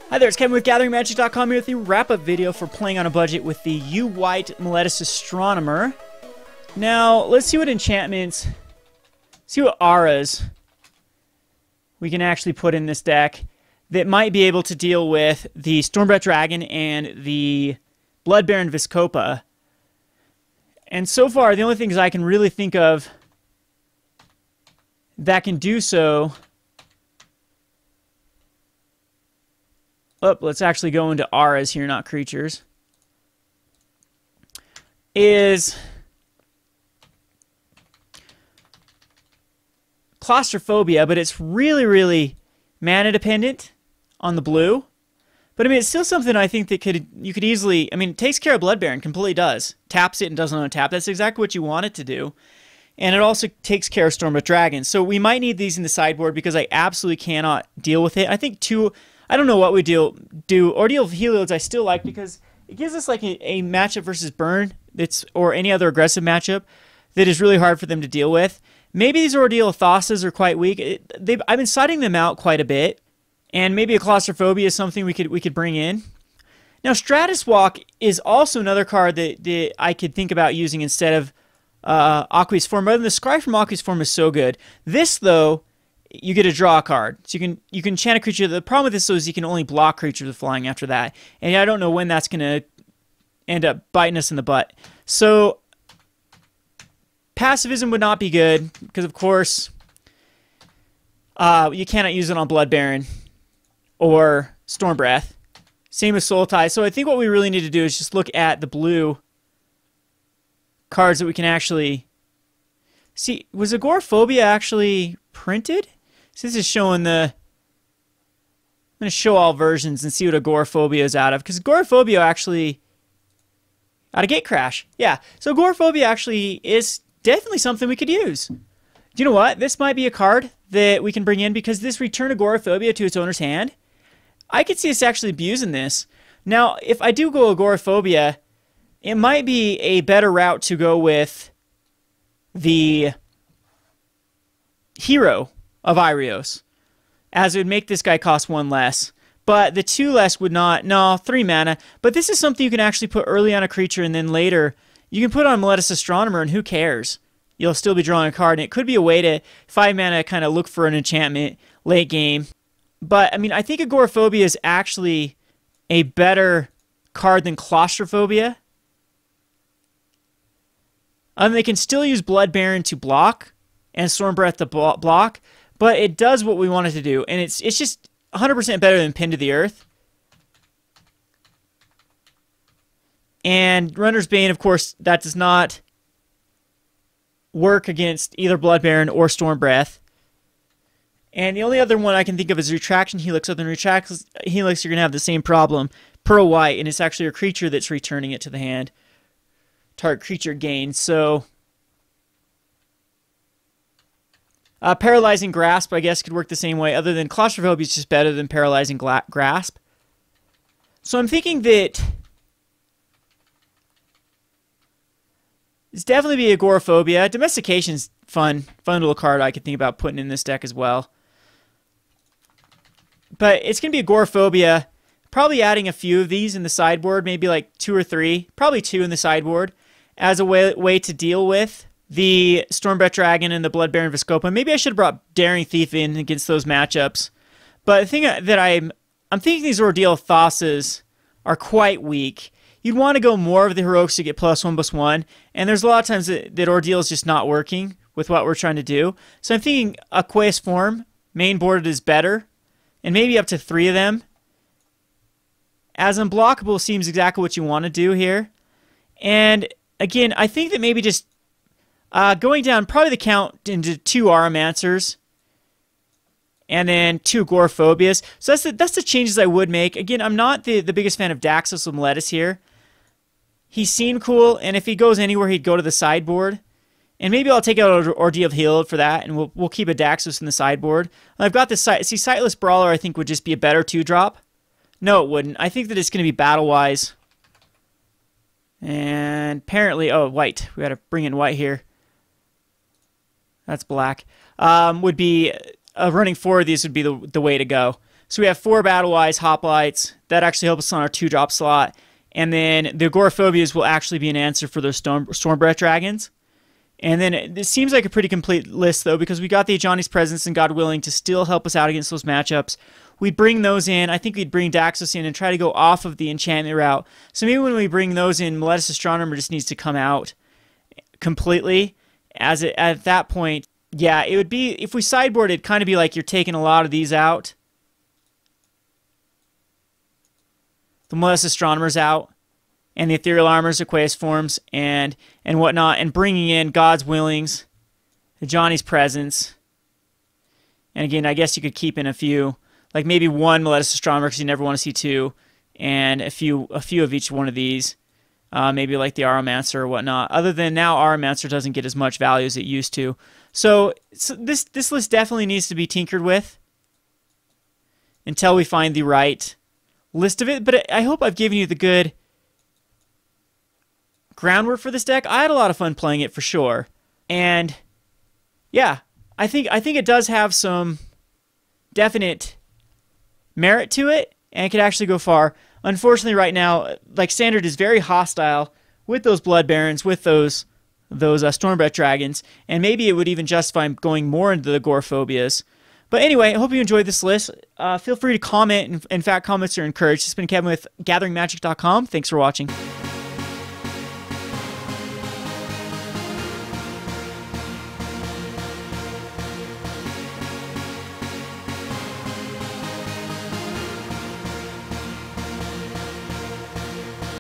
Hi there, it's Kevin with GatheringMagic.com here with the wrap-up video for playing on a budget with the U-White Meletis Astronomer. Now, let's see what enchantments, see what auras we can actually put in this deck that might be able to deal with the Stormbreath Dragon and the Blood Baron Vizkopa. And so far, the only things I can really think of that can do so... Oh, let's actually go into auras here, not creatures. Is Claustrophobia, but it's really mana dependent on the blue. But I mean, it's still something I think that you could easily. I mean, it takes care of Blood Baron, completely does. Taps it and doesn't untap. That's exactly what you want it to do. And it also takes care of Stormbreath Dragon. So we might need these in the sideboard because I absolutely cannot deal with it. I think I don't know what we do. Ordeal of Heliod I still like because it gives us like a matchup versus burn or any other aggressive matchup that is really hard for them to deal with. Maybe these Ordeal of Thassas are quite weak. I've been siding them out quite a bit, and maybe a Claustrophobia is something we could bring in. Now Stratus Walk is also another card that I could think about using instead of Aqueous Form. Rather than the Scry from Aqueous Form is so good. This though, you get to draw a card. So you can enchant a creature. The problem with this, though, is you can only block creatures with flying after that. And I don't know when that's going to end up biting us in the butt. So Pacifism would not be good because, of course, you cannot use it on Blood Baron or Stormbreath. Same with Soul Tie. So I think what we really need to do is just look at the blue cards that we can actually see. Was Agoraphobia actually printed? So this is showing I'm going to show all versions and see what Agoraphobia is out of. Because Agoraphobia actually... Out of Gatecrash. Yeah. So Agoraphobia actually is definitely something we could use. Do you know what? This might be a card that we can bring in because this return Agoraphobia to its owner's hand. I could see us actually abusing this. Now, if I do go Agoraphobia, it might be a better route to go with the Hero of Irios, as it would make this guy cost 1 less. But the 2 less would not. No, 3 mana. But this is something you can actually put early on a creature, and then later you can put on Meletis Astronomer, and who cares? You'll still be drawing a card, and it could be a way to 5 mana kind of look for an enchantment late game. But I mean, I think Agoraphobia is actually a better card than Claustrophobia. They can still use Blood Baron to block and Stormbreath to block, but it does what we want it to do, and it's just 100% better than Pin to the Earth. And Runner's Bane, of course, that does not work against either Blood Baron or Stormbreath. And the only other one I can think of is Retraction Helix. Other than Retraction Helix, you're going to have the same problem. Pearl White, and it's actually a creature that's returning it to the hand. Target creature gains. So Paralyzing Grasp, I guess, could work the same way, other than Claustrophobia is just better than Paralyzing Grasp. So I'm thinking that it's definitely be Agoraphobia. Domestication's fun little card I could think about putting in this deck as well. But it's going to be Agoraphobia, probably adding a few of these in the sideboard, maybe like 2 or 3, probably 2 in the sideboard, as a way to deal with the Stormbreath Dragon and the Blood Baron Vizkopa. Maybe I should have brought Daring Thief in against those matchups. But the thing that I'm thinking these Ordeal of Thassas are quite weak. You'd want to go more of the heroics to get +1/+1, and there's a lot of times that Ordeal is just not working with what we're trying to do. So I'm thinking Aqueous Form, main boarded, is better, and maybe up to 3 of them. As Unblockable seems exactly what you want to do here. And again, I think that maybe just going down probably the count into 2 Auramancers and then 2 Agoraphobias. So that's the changes I would make. Again, I'm not the biggest fan of Daxos of Meletis here. He seemed cool, and if he goes anywhere, he'd go to the sideboard. And maybe I'll take out Ordeal of Heliod for that, and we'll keep a Daxos in the sideboard. I've got the Sightless Brawler, I think, would just be a better 2-drop. No, it wouldn't. I think that it's going to be Battlewise. And apparently, oh, white. We got to bring in white here. That's black. Would be running 4 of these would be the way to go. So we have 4 Battlewise Hoplites. That actually helps us on our 2-drop slot. And then the Agoraphobias will actually be an answer for those Stormbreath Dragons. And then it seems like a pretty complete list, though, because we got the Ajani's Presence and God willing to still help us out against those matchups. We'd bring those in. I think we'd bring Daxos in and try to go off of the enchantment route. So maybe when we bring those in, Meletis Astronomer just needs to come out completely. At that point, yeah, it would be, if we sideboard, it'd kind of be like you're taking a lot of these out. The Meletis Astronomer's out. And the Ethereal Armors, Aqueous Forms, and whatnot, and bringing in God's Willings, Ajani's Presence. And again, I guess you could keep in a few, like maybe 1 Meletis Astronomer because you never want to see 2, and a few of each one of these, maybe like the Auramancer or whatnot. Other than now, Auramancer doesn't get as much value as it used to. So this list definitely needs to be tinkered with until we find the right list of it. But I hope I've given you the good groundwork for this deck. I had a lot of fun playing it for sure. And yeah, I think it does have some definite merit to it and it could actually go far. Unfortunately right now, like Standard is very hostile with those Blood Barons, with those Stormbreath Dragons, and maybe it would even justify going more into the Agoraphobias. But anyway, I hope you enjoyed this list. Feel free to comment. In fact, comments are encouraged. It's been Kevin with GatheringMagic.com. Thanks for watching.